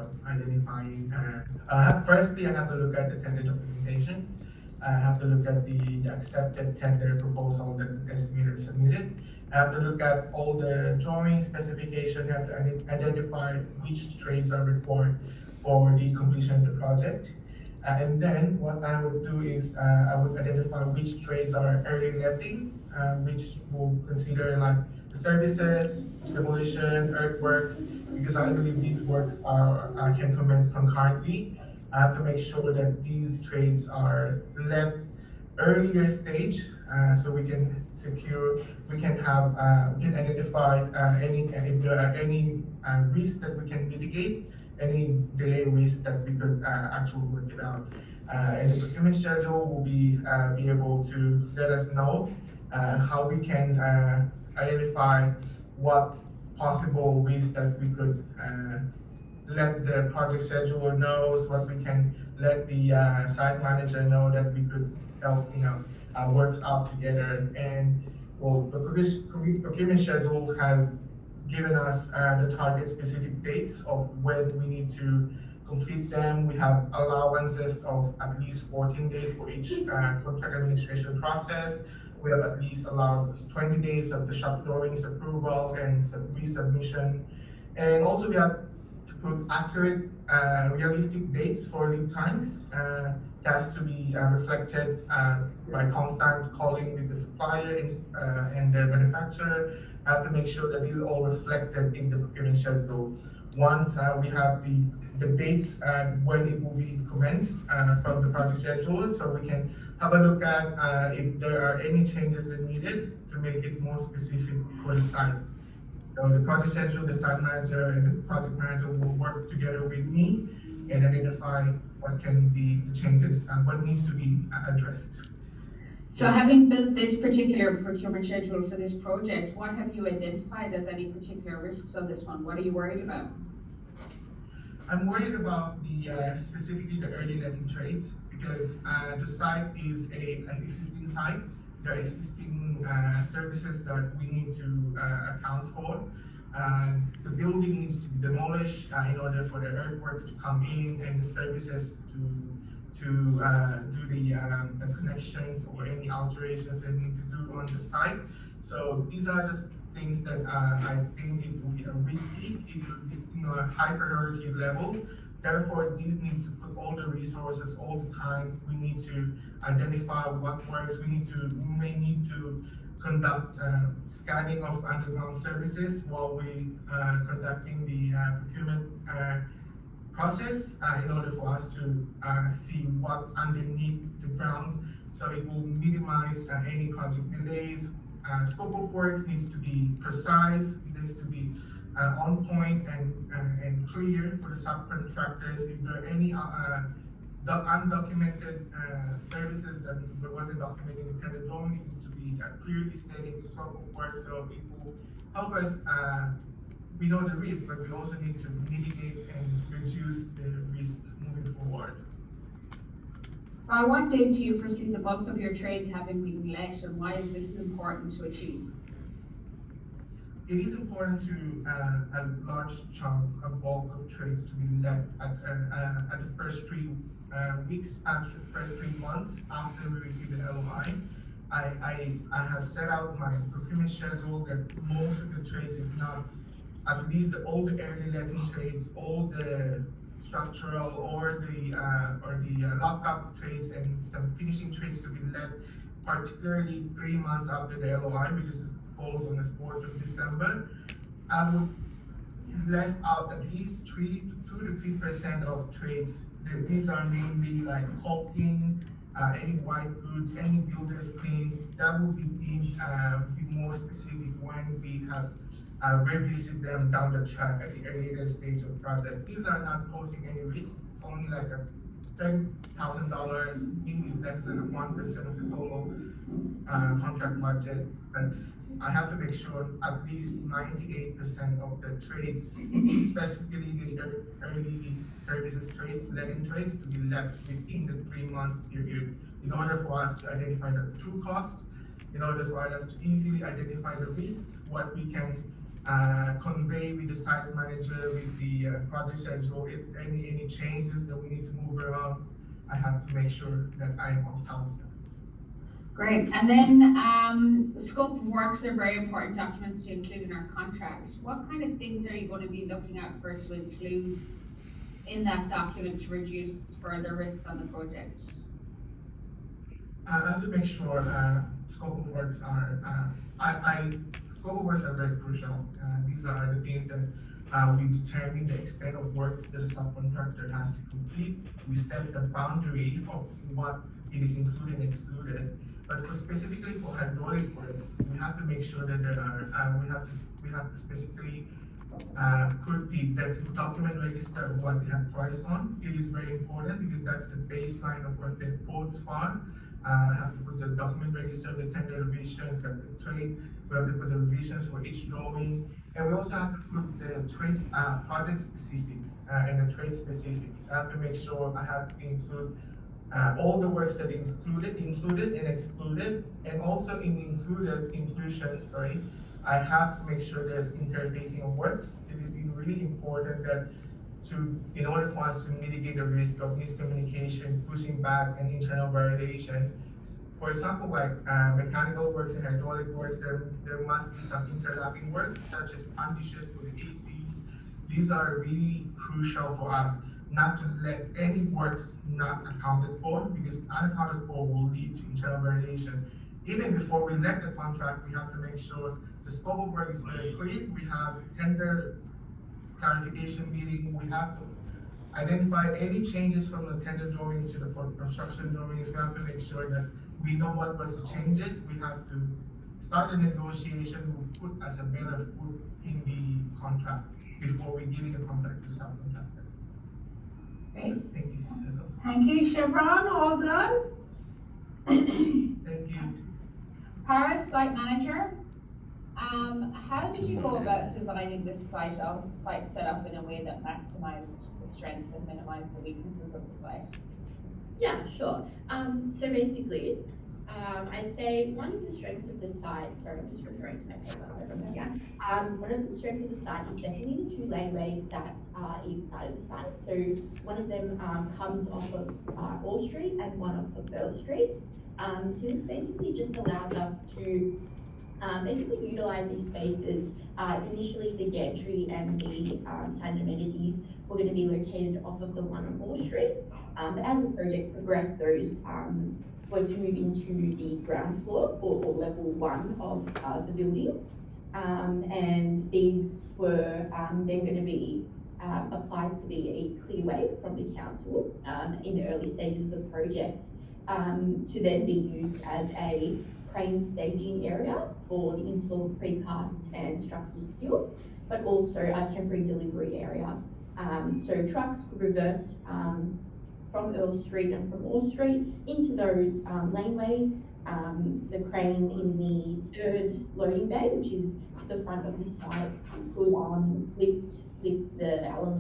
of identifying. Firstly, I have to look at the tender documentation. I have to look at the accepted tender proposal that the estimator submitted. I have to look at all the drawing specification. I have to identify which trades are required for the completion of the project. And then what I would do is I would identify which trades are early letting, which will consider like the services, demolition, earthworks, because I believe these works can commence concurrently. I have to make sure that these trades are let earlier stage, so we can secure, we can identify if there are any risks that we can mitigate, any delay risk that we could actually work it out. And the procurement schedule will be able to let us know how we can identify what possible risks that we could let the project scheduler knows, what we can let the site manager know that we could help, work out together. And well, the procurement schedule has given us the target specific dates of when we need to complete them. We have allowances of at least 14 days for each contract administration process. We have at least allowed 20 days of the shop drawings approval and resubmission. And also we have to put accurate, realistic dates for lead times. It has to be reflected by constant calling with the supplier and the manufacturer. I have to make sure that these are all reflected in the procurement schedules. Once we have the dates when it will be commenced from the project schedule, so we can have a look at if there are any changes that needed to make it more specific for the site. So the project schedule, the site manager and the project manager will work together with me and identify what can be the changes and what needs to be addressed. So having built this particular procurement schedule for this project, what have you identified as any particular risks on this one? What are you worried about? I'm worried about specifically the early letting trades, because the site is an existing site. There are existing services that we need to account for. The building needs to be demolished in order for the earthworks to come in and the services to do the connections or any alterations that need to do on the site. So these are the things that I think it will be risky. It will be a high priority level. Therefore, this needs to put all the resources all the time. We need to identify what works. We may need to conduct scanning of underground services while we conducting the procurement process in order for us to see what underneath the ground. So it will minimize any project delays. Scope of works needs to be precise. It needs to be on point and clear for the subcontractors. If there are any undocumented services that wasn't documented in tender drawings, needs to be clearly stating the scope of work, so it will help us. We know the risk, but we also need to mitigate and reduce the risk moving forward. By what date do you foresee the bulk of your trades having been let, and why is this important to achieve? It is important to a large chunk, a bulk of trades to be let at the first 3 weeks, after the first 3 months after we receive the LOI. I have set out my procurement schedule that most of the trades, if not at least all the early letting trades, all the structural or the lockup trades and some finishing trades to be let, particularly 3 months after the LOI, which is falls on the 4th of December. I would left out at least 2 to 3% of trades. These are mainly like caulking, any white goods, any builder's clean. That will be deemed be more specific when we have revisit them down the track at the earlier stage of the project. These are not posing any risk. It's only like a $30,000, maybe less than 1% of the total contract budget. But I have to make sure at least 98% of the trades, specifically the early services trades, letting trades, to be left within the 3 months period in order for us to identify the true cost, in order for us to easily identify the risk, what we can convey with the site manager, with the project schedule, if any changes that we need to move around, I have to make sure that I'm on top of them. Great. And then the scope of works are very important documents to include in our contracts. What kind of things are you going to be looking at for to include in that document to reduce further risk on the project? I have to make sure scope of works are scope of works are very crucial. These are the things that we determine the extent of works that a subcontractor has to complete. We set the boundary of what it is included and excluded. But specifically for hydraulic works, we have to make sure that there are we have to specifically put the document register of what they have priced on. It is very important because that's the baseline of what the quotes for. Have to put the document register, the tender revisions, the trade. We have to put the revisions for each drawing, and we also have to put the trade project specifics and the trade specifics. I have to make sure I have to include all the works that is included and excluded, and also in inclusion, I have to make sure there's interfacing of works. It is really important that in order for us to mitigate the risk of miscommunication, pushing back, and internal variation. For example, like mechanical works and hydraulic works, there must be some interlapping works, such as conditions for the ACs. These are really crucial for us not to let any works not accounted for, because unaccounted for will lead to internal variation. Even before we let the contract, we have to make sure the scope of work is very clear. We have tender clarification meeting. We have to identify any changes from the tender drawings to the construction drawings. We have to make sure that we know what was the changes. We have to start the negotiation. We put as a better foot in the contract before we give the contract to subcontractor. Great. Thank you. Thank you, Chevron. All done. Thank you. Paris, site manager. How did you go about designing this site setup in a way that maximized the strengths and minimized the weaknesses of the site? Yeah, sure. So basically, I'd say one of the strengths of the site, sorry, I'm just referring to my paper, one of the strengths of the site is definitely the two laneways that are each side of the site. So one of them comes off of All Street and one off of Earl Street. So this basically just allows us to basically utilize these spaces. Initially, the gantry and the site amenities were going to be located off of the one on All Street. But as the project progressed, those were to move into the ground floor or level one of the building. And these were then going to be applied to be a clearway from the council in the early stages of the project to then be used as a crane staging area for the install of precast and structural steel, but also a temporary delivery area. So trucks could reverse from Earl Street and from All Street into those laneways. The crane in the third loading bay, which is to the front of the site, could lift the element